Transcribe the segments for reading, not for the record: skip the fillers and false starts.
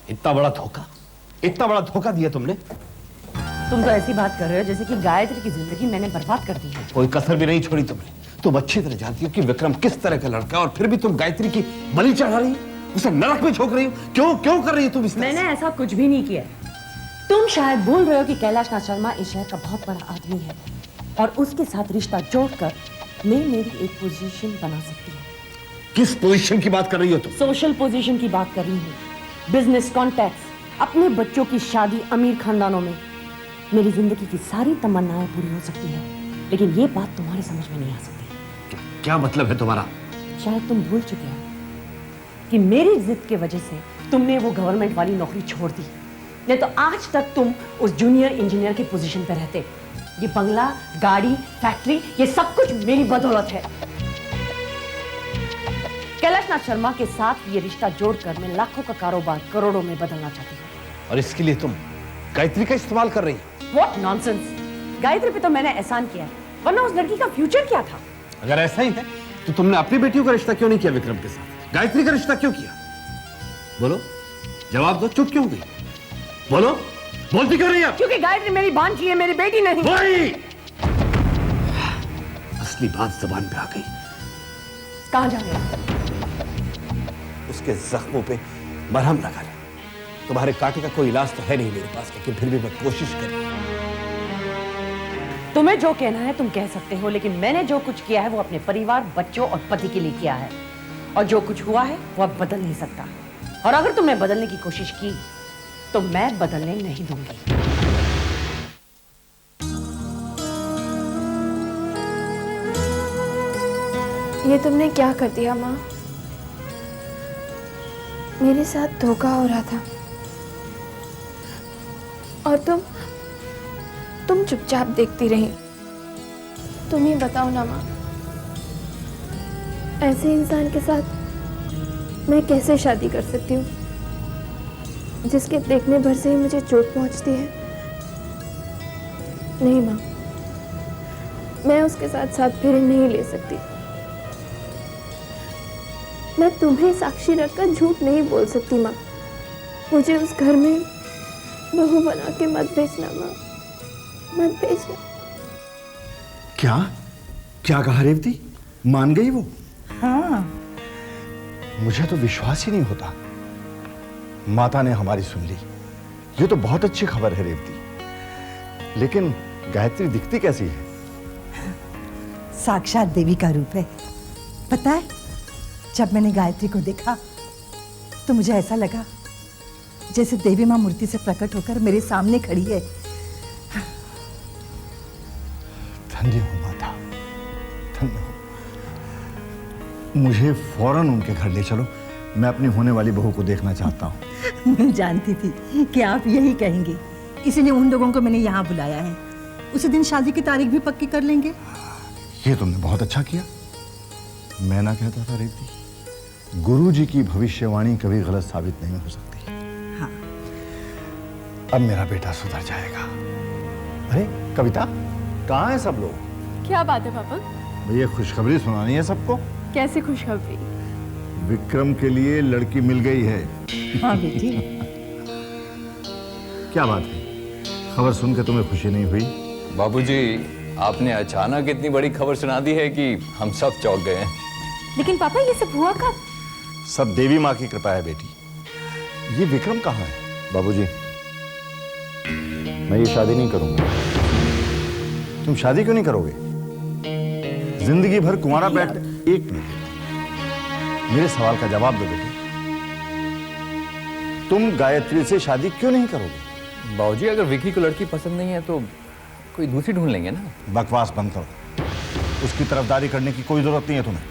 इतना बड़ा धोखा दिया तुमने। तुम तो ऐसी बात कर रहे हो जैसे कि गायत्री की जिंदगी मैंने बर्बाद कर दी है। कोई कसर भी नहीं छोड़ी तुमने। तुम अच्छी तरह जानती हो कि विक्रम किस तरह का लड़का है और फिर भी तुम गायत्री की बलि चढ़ा रही हो, उसे नरक में झोंक रही हो। क्यों कर रही हो तुम इस तरह? मैंने ऐसा कुछ भी नहीं किया। तुम शायद भूल रहे हो कि कैलाश नाथ शर्मा इस शहर का बहुत बड़ा आदमी है और उसके साथ रिश्ता जोड़कर मैं मेरी एक पोजीशन बना सकती हूँ। किस पोजीशन की बात कर रही हो तुम? सोशल पोजीशन की बात कर रही हूँ। बिजनेस कॉन्टैक्ट्स, अपने बच्चों की शादी अमीर खानदानों में। मेरी जिंदगी की सारी तमन्नाएं पूरी हो सकती है, लेकिन ये बात तुम्हारे समझ में नहीं आ सकती। क्या मतलब है तुम्हारा? शायद तुम भूल चुके हो कि मेरी जिद की वजह से तुमने वो गवर्नमेंट वाली नौकरी छोड़ दी, नहीं तो आज तक तुम उस जूनियर इंजीनियर की पोजीशन पर रहते। ये बंगला, गाड़ी, फैक्ट्री, ये सब कुछ मेरी बदौलत है। कैलाश नाथ शर्मा के साथ ये रिश्ता जोड़कर मैं लाखों का कारोबार करोड़ों में बदलना चाहती हूँ। और इसके लिए तुम गायत्री का इस्तेमाल कर रही हो? What nonsense! गायत्री पे तो मैंने एहसान किया, वरना उस लड़की का फ्यूचर क्या था? अगर ऐसा ही है तो तुमने अपनी बेटियों का रिश्ता क्यों नहीं किया विक्रम के साथ? गायत्री का रिश्ता क्यों किया? बोलो, जवाब दो। चुप क्यों गई? बोलो, बोलती क्यों नहीं? क्योंकि गायत्री मेरी भांजी है, मेरी बेटी नहीं। वही असली बात जबान पे आ गई। कहां जा रहे हो? उसके जख्मों पे मरहम लगा ले। तुम्हारे कांटे का कोई इलाज तो है नहीं मेरे पास, लेकिन फिर भी मैं कोशिश कर रहा हूं। तुम्हें जो कहना है तुम कह सकते हो, लेकिन मैंने जो कुछ किया है वो अपने परिवार, बच्चों और पति के लिए किया है, और जो कुछ हुआ है वो अब बदल नहीं सकता। और अगर तुमने बदलने की कोशिश की तो मैं बदलने नहीं दूंगी। ये तुमने क्या कर दिया माँ? मेरे साथ धोखा हो रहा था और तुम चुपचाप देखती रही। तुम ही बताओ ना माँ, ऐसे इंसान के साथ मैं कैसे शादी कर सकती हूँ जिसके देखने भर से ही मुझे चोट पहुँचती है? नहीं माँ, मैं उसके साथ साथ फेरे नहीं ले सकती। मैं तुम्हें साक्षी रखकर झूठ नहीं बोल सकती माँ। मुझे उस घर में बहू बना के मत भेजना माँ, मत भेजना। क्या कहा रेवती? मान गई वो? हाँ। मुझे तो विश्वास ही नहीं होता। माता ने हमारी सुन ली। ये तो बहुत अच्छी खबर है रेवती। लेकिन गायत्री दिखती कैसी है? साक्षात देवी का रूप है। पता है, जब मैंने गायत्री को देखा तो मुझे ऐसा लगा जैसे देवी मां मूर्ति से प्रकट होकर मेरे सामने खड़ी है। धन्य हो माता, धन्य हो। मुझे फौरन उनके घर ले चलो। मैं अपनी होने वाली बहू को देखना चाहता हूँ। मैं जानती थी कि आप यही कहेंगे, इसीलिए उन लोगों को मैंने यहाँ बुलाया है। उसी दिन शादी की तारीख भी पक्की कर लेंगे। ये तुमने बहुत अच्छा किया। मैं ना कहता था रेवती, गुरु जी की भविष्यवाणी कभी गलत साबित नहीं हो सकती। हाँ। अब मेरा बेटा सुधर जाएगा। अरे कविता, कहाँ है सब लोग? क्या बात है पापा? भैया खुशखबरी सुनानी है सबको। कैसी खुशखबरी? विक्रम के लिए लड़की मिल गई है। हाँ बेटी। क्या बात है, खबर सुनकर तुम्हें खुशी नहीं हुई? बाबूजी, आपने अचानक इतनी बड़ी खबर सुना दी है कि हम सब चौंक गए हैं। लेकिन पापा ये सब हुआ कब? सब देवी माँ की कृपा है बेटी। ये विक्रम कहाँ है? बाबूजी, मैं ये शादी नहीं करूंगा। तुम शादी क्यों नहीं करोगे? जिंदगी भर कुंवारा बैठ। एक मिनट, मेरे सवाल का जवाब दो बेटी। तुम गायत्री से शादी क्यों नहीं करोगे? बाबूजी, अगर विकी को लड़की पसंद नहीं है तो कोई दूसरी ढूंढ लेंगे ना। बकवास बंद करो। उसकी तरफदारी करने की कोई जरूरत नहीं है तुम्हें।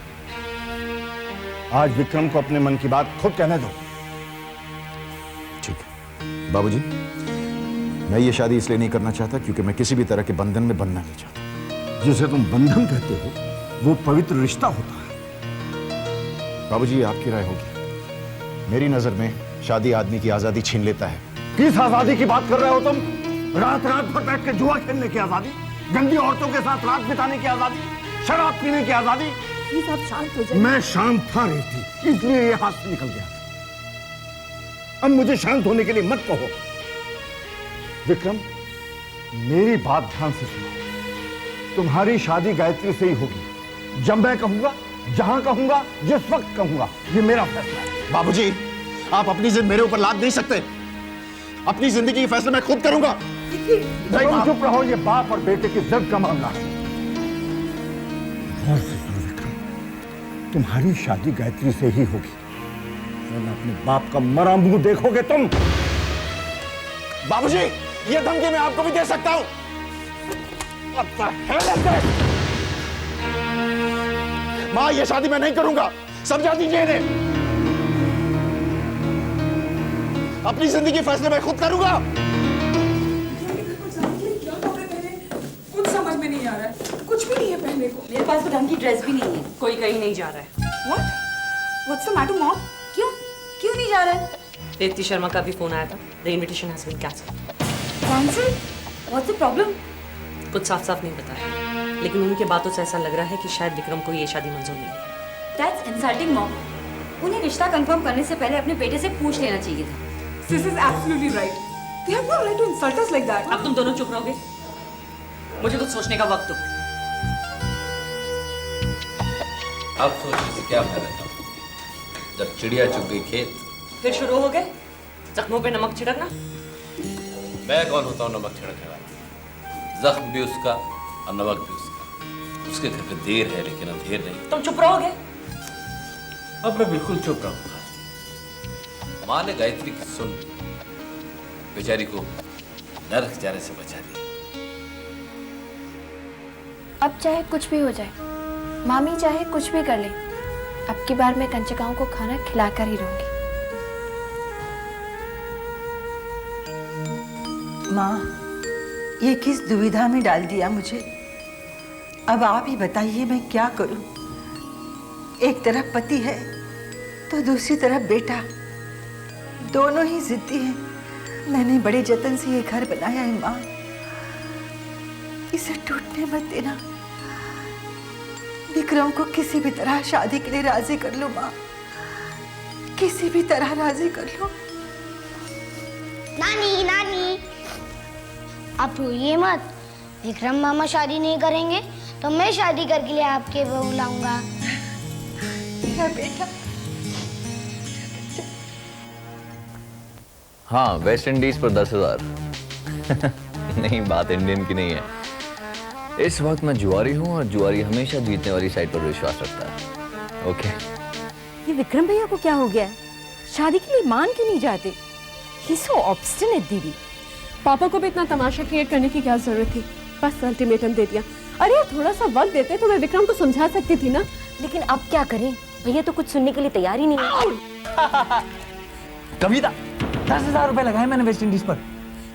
आज विक्रम को अपने मन की बात खुद कहने दो। ठीक है बाबूजी, मैं ये शादी इसलिए नहीं करना चाहता क्योंकि मैं किसी भी तरह के बंधन में बंधना नहीं चाहता। जिसे तुम बंधन कहते हो वो पवित्र रिश्ता होता है। बाबूजी, आपकी राय होगी। मेरी नजर में शादी आदमी की आजादी छीन लेता है। किस आजादी की बात कर रहे हो तुम? रात रात भर बैठ के जुआ खेलने की आजादी, गंदी औरतों के साथ रात बिताने की आजादी, शराब पीने की आजादी। प्लीज आप शांत हो जाइए। मैं शांत था रेवती, इसलिए ये हाथ से निकल गया। अब मुझे शांत होने के लिए मत कहो। विक्रम, मेरी बात ध्यान से सुनो। तुम्हारी शादी गायत्री से ही होगी, जब मैं कहूंगा, जहां कहूंगा, जिस वक्त कहूंगा। ये मेरा फैसला है। बाबूजी, आप अपनी जिद मेरे ऊपर लाद नहीं सकते। अपनी जिंदगी के फैसले मैं खुद करूंगा। तुम चुप रहो, ये बाप और बेटे की जिद का मामला है। गौर से सुनो विक्रम, तुम्हारी शादी गायत्री से ही होगी, वरना अपने बाप का मरा मुंह देखोगे तुम। बाबूजी, ये धमकी मैं आपको भी दे सकता हूं। मां, ये शादी मैं नहीं करूंगा, समझा दीजिए इन्हें। अपनी जिंदगी के फैसले मैं खुद करूंगा। कुछ समझ में नहीं आ रहा है, कुछ भी नहीं है पहनने को। मेरे पास तो ढंग की ड्रेस भी नहीं है। कोई कहीं नहीं जा रहा है। What? What's the matter, mom? क्यों नहीं जा रहा है? दीप्ति शर्मा का भी फोन आया था। The invitation has been cancelled. Cancel? What's the problem? कुछ साफ साफ नहीं बताया, लेकिन उनके बातों से ऐसा लग रहा है कि शायद विक्रम को ये शादी मंजूर नहीं है। That's insulting, mom. उन्हें रिश्ता कंफर्म करने से पहले अपने बेटे से पूछ लेना चाहिए था। Sis is absolutely right. They have no right to insult us like that. अब तुम दोनों चुप रहोगे? मुझे कुछ सोचने का वक्त दो। अब सोचने से क्या फायदा था? जब चिड़िया चुग गई खेत। फिर शुरू हो गए जख्मों पे नमक छिड़कना। मैं कौन होता हूँ नमक छिड़कने वाला? जख्म भी उसका और नमक भी उसका। उसके घर पे देर है लेकिन अंधेर नहीं। तुम चुप रहोगे? अब मैं बिल्कुल चुप रहूंगा। माँ ने गायत्री की सुन बेचारी को नरक जाने से बचा लिया। अब चाहे कुछ भी हो जाए, मामी चाहे कुछ भी कर ले, अब की बार मैं कंचकाओं को खाना खिलाकर ही रहूंगी। माँ, ये किस दुविधा में डाल दिया मुझे। अब आप ही बताइए मैं क्या करूं। एक तरफ पति है तो दूसरी तरफ बेटा, दोनों ही जिद्दी हैं। मैंने बड़े जतन से ये घर बनाया है माँ, इसे टूटने मत देना। विक्रम को किसी भी तरह शादी के लिए राजी कर लो माँ, किसी भी तरह राजी कर लो। नानी नानी, आप रोइए मत। विक्रम मामा शादी नहीं करेंगे तो मैं शादी करके लिए आपके बहू लाऊंगा। बेटा, हाँ, वेस्ट इंडीज पर 10,000। नहीं, बात इंडियन की नहीं है। इस वक्त मैं जुआरी हूँ और जुआरी हमेशा जीतने वाली साइड पर विश्वास रखता है। ओके। ये विक्रम भैया को क्या हो गया है? शादी के लिए मान क्यों नहीं जाते? He's so obstinate, दीदी। पापा को भी इतना तमाशा क्रिएट करने की क्या जरूरत थी? बस अल्टीमेटम दे दिया। अरे यार, थोड़ा सा वक्त देते तो मैं विक्रम को समझा सकती थी ना। लेकिन अब क्या करें? भैया तो कुछ सुनने के लिए तैयार ही नहीं है। कविता, 10,000 रुपए लगाए मैंने वेस्ट इंडीज पर।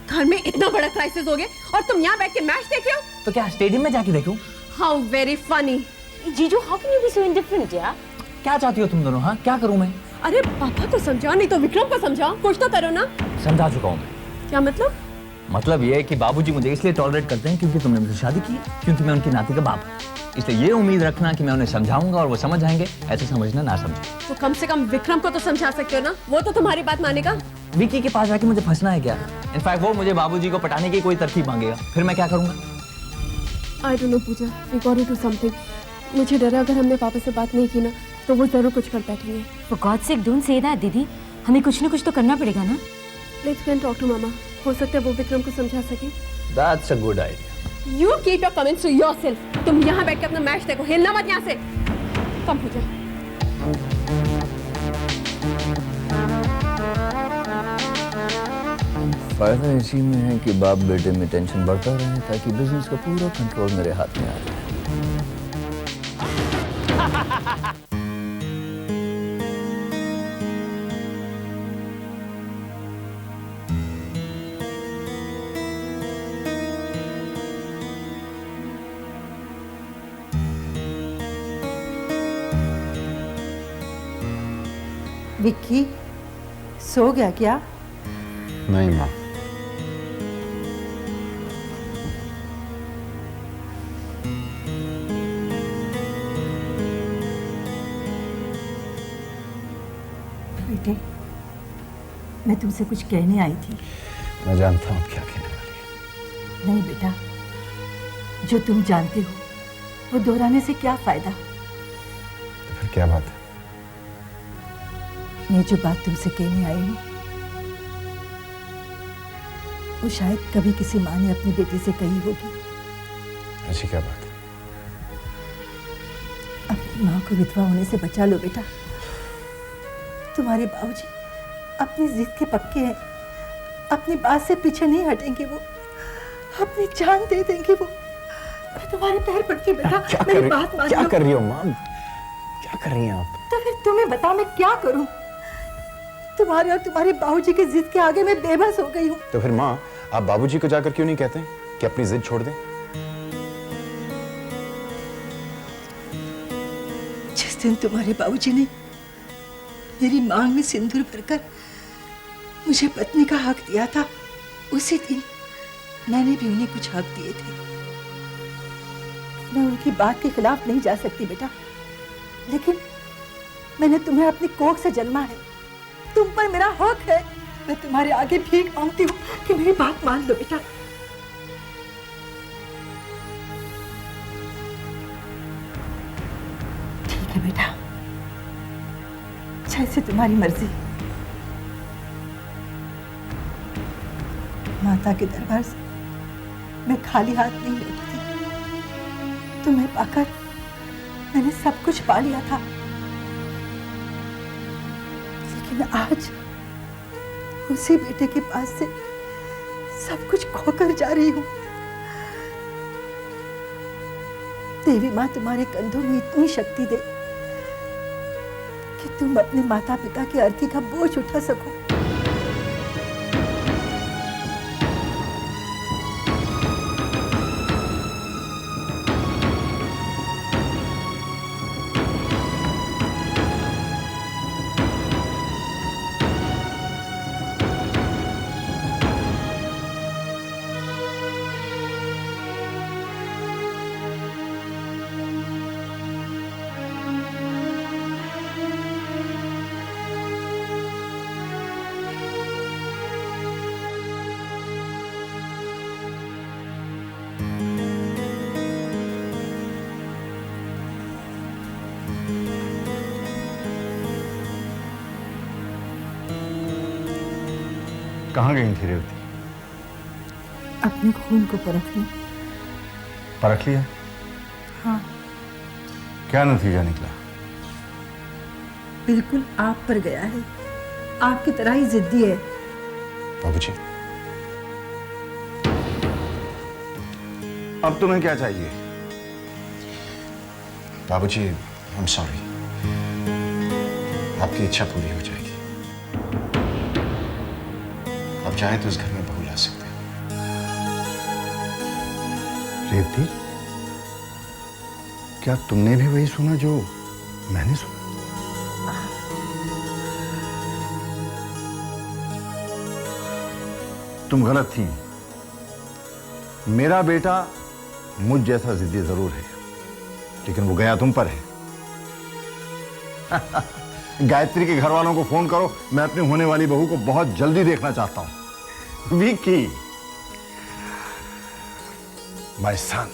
घर में इतना बड़ा क्राइसिस हो गया और तुम यहाँ बैठ के मैच देख रहे हो? तो क्या स्टेडियम में जाके देखूं? How very funny. जीजू, how can you be so indifferent यार? क्या चाहती हो तुम दोनों? हाँ, क्या करूं मैं? अरे पापा तो समझाओ, नहीं तो विक्रम को समझाओ, कुछ तो करो ना। समझा चुका हूं मैं। क्या मतलब? मतलब ये है कि बाबूजी मुझे इसलिए टॉलरेट करते हैं क्योंकि तुमने मुझसे शादी की, क्योंकि मैं उनकी नाती का बाप हूं। इसलिए ये उम्मीद रखना कि मैं उन्हें समझाऊंगा और वो समझ जाएंगे, ऐसे समझना ना समझे। तो कम से कम विक्रम को तो समझा सकते हो ना, वो तो तुम्हारी बात मानेगा। विकी के पास जाके मुझे फंसना है क्या? इनफैक्ट वो मुझे बाबूजी को पटाने की कोई तरकीब मांगेगा, फिर मैं क्या करूंगा? I don't know Pooja, we got to do something. मुझे डर है अगर हमने पापा से बात नहीं की ना तो वो जरूर कुछ कर बैठेंगे। For God's sake, don't say that, दीदी। हमें कुछ ना कुछ तो करना पड़ेगा ना। Let's go and talk to मामा। हो सकता है वो विक्रम को समझा सके। That's a good idea. You keep your comments to yourself. तुम यहाँ बैठ के अपना मैच देखो, हिलना मत यहाँ से। कम पूजा। फायदा इसी में है कि बाप बेटे में टेंशन बढ़ता रहे ताकि बिजनेस का पूरा कंट्रोल मेरे हाथ में आ जाए। विक्की, सो गया क्या? नहीं माँ, बेटे, मैं तुमसे कुछ कहने आई थी। मैं जानता हूँ क्या कहने वाली है। नहीं बेटा, जो तुम जानते हो वो दोहराने से क्या फायदा। तो फिर क्या बात है? मैं जो बात तुमसे कहने आई हूँ वो शायद कभी किसी माँ ने अपनी बेटी से कही होगी। ऐसी क्या बात है? अपनी माँ को विधवा होने से बचा लो बेटा। तुम्हारे बाबूजी अपनी जिद के पक्के हैं, अपनी बात से पीछे नहीं हटेंगे। वो अपनी जान दे देंगे। वो मैं तुम्हारे पैर पड़ती हूँ बेटा, मेरी बात मान लो। क्या कर रही हो माँ? क्या कर रही हैं आप? तो फिर तुम्हें बता मैं क्या करूं? तुम्हारे और तुम्हारे बाबूजी की जिद के आगे मैं बेबस हो गई हूँ। तो फिर माँ, आप बाबूजी को जाकर क्यों नहीं कहते कि अपनी जिद छोड़ दें? जिस दिन तुम्हारे बाबूजी ने मेरी मांग में सिंदूर भरकर मुझे पत्नी का हक दिया था, उसी दिन मैंने भी उन्हें कुछ हक दिए थे। मैं उनकी बात के खिलाफ नहीं जा सकती बेटा, लेकिन मैंने तुम्हें अपनी कोख से जन्मा है, तुम पर मेरा हक है। मैं तुम्हारे आगे भीख मांगती हूँ कि मेरी बात मान लो बेटा। ठीक है बेटा, जैसे तुम्हारी मर्जी। माता के दरबार से मैं खाली हाथ नहीं लौटती। तुम्हें पाकर मैंने सब कुछ पा लिया था, लेकिन आज उसी बेटे के पास से सब कुछ खोकर जा रही हूं। देवी माँ तुम्हारे कंधों में इतनी शक्ति दे कि तुम अपने माता पिता की अर्थी का बोझ उठा सको। कहाँ गई थी रेवती? अपने खून को परखने। परख लिया? हाँ। क्या नतीजा निकला? बिल्कुल आप पर गया है, आपकी तरह ही जिद्दी है। बाबूजी, अब तुम्हें क्या चाहिए? बाबूजी, आई एम सॉरी। आपकी इच्छा पूरी हो जाएगी। आप चाहें तो इस घर में बहू ला सकते हैं। रेवती, क्या तुमने भी वही सुना जो मैंने सुना? तुम गलत थी। मेरा बेटा मुझ जैसा जिद्दी जरूर है, लेकिन वो गया तुम पर है। गायत्री के घर वालों को फोन करो, मैं अपनी होने वाली बहू को बहुत जल्दी देखना चाहता हूं। Vicky, my son.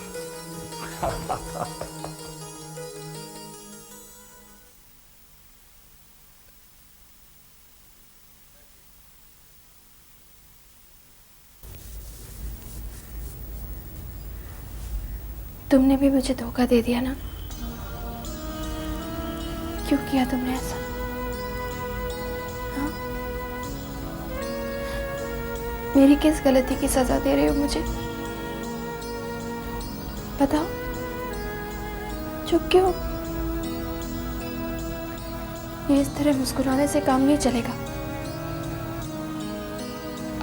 तुमने भी मुझे धोखा दे दिया ना? क्यों किया तुमने ऐसा? हाँ? मेरी किस गलती की सजा दे रहे हो मुझे? बताओ। चुप क्यों? ये इस तरह मुस्कुराने से काम नहीं चलेगा।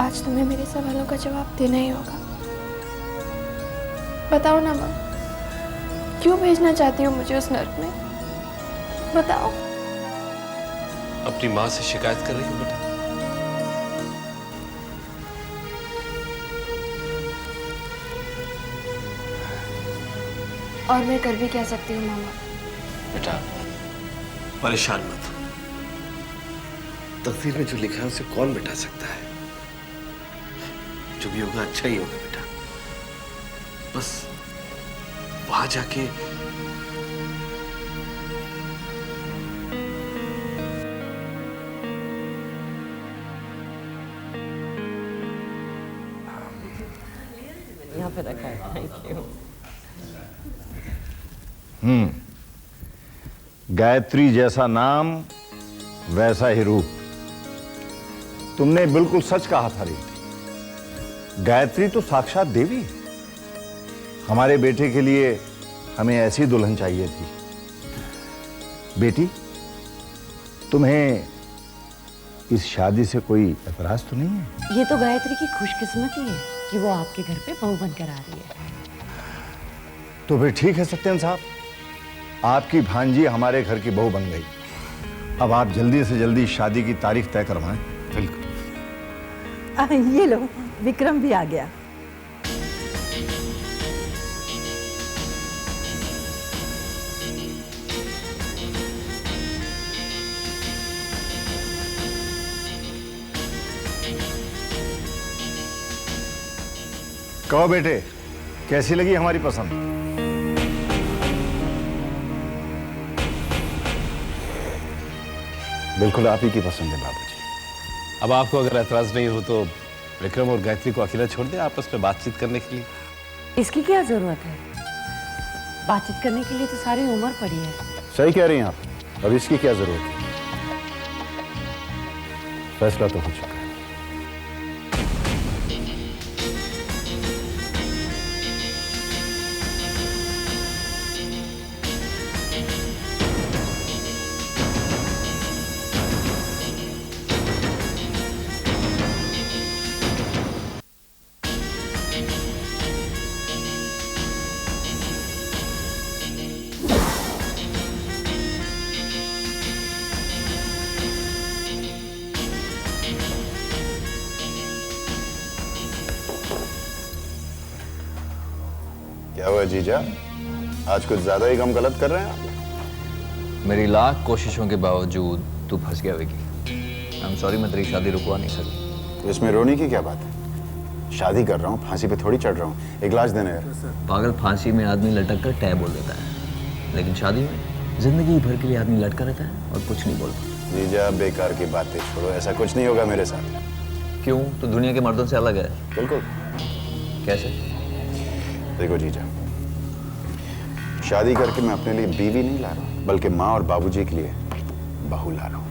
आज तुम्हें मेरे सवालों का जवाब देना ही होगा। बताओ ना माँ, क्यों भेजना चाहती हो मुझे उस नर्क में? बताओ। अपनी माँ से शिकायत कर रही हो बेटा? और मैं कर भी क्या सकती हूँ मामा? बेटा परेशान मत हो। तकदीर में जो लिखा है उसे कौन मिटा सकता है? जो भी होगा अच्छा ही होगा बेटा। बस वहां जाके यहाँ पे रखा है। Thank you. गायत्री जैसा नाम वैसा ही रूप। तुमने बिल्कुल सच कहा था रीति। गायत्री तो साक्षात देवी है। हमारे बेटे के लिए हमें ऐसी दुल्हन चाहिए थी। बेटी, तुम्हें इस शादी से कोई एतराज तो नहीं है? ये तो गायत्री की खुशकिस्मती है कि वो आपके घर पे बहू बनकर आ रही है। तो फिर ठीक है सत्यन साहब, आपकी भांजी हमारे घर की बहू बन गई। अब आप जल्दी से जल्दी शादी की तारीख तय करवाएं। बिल्कुल। ये लो, विक्रम भी आ गया। कहो बेटे, कैसी लगी हमारी पसंद? बिल्कुल आप ही की पसंद है बाबूजी। अब आपको अगर ऐतराज नहीं हो तो विक्रम और गायत्री को अकेला छोड़ दें आपस में बातचीत करने के लिए। इसकी क्या जरूरत है? बातचीत करने के लिए तो सारी उम्र पड़ी है। सही कह रही हैं आप। अब इसकी क्या जरूरत है? फैसला तो हो चुका है। क्या हुआ जीजा, आज कुछ ज्यादा ही गम गलत कर रहे हैं आप? मेरी लाख कोशिशों के बावजूद तू फंस गया विकी। आई एम सॉरी, मैं तेरी शादी रुकवा नहीं सकी। तो इसमें रोने की क्या बात है? शादी कर रहा हूँ, फांसी पे थोड़ी चढ़ रहा हूँ। एक गिलास देना यार। पागल, फांसी में आदमी लटक कर टै बोल देता है, लेकिन शादी में जिंदगी भर के लिए आदमी लटका रहता है और कुछ नहीं बोलता। जीजा बेकार की बातें छोड़ो, ऐसा कुछ नहीं होगा मेरे साथ। क्यों? तो दुनिया के मर्दों से अलग है। बिल्कुल। कैसे? देखो जीजा, शादी करके मैं अपने लिए बीवी नहीं ला रहा हूँ, बल्कि माँ और बाबूजी के लिए बहू ला रहा हूँ।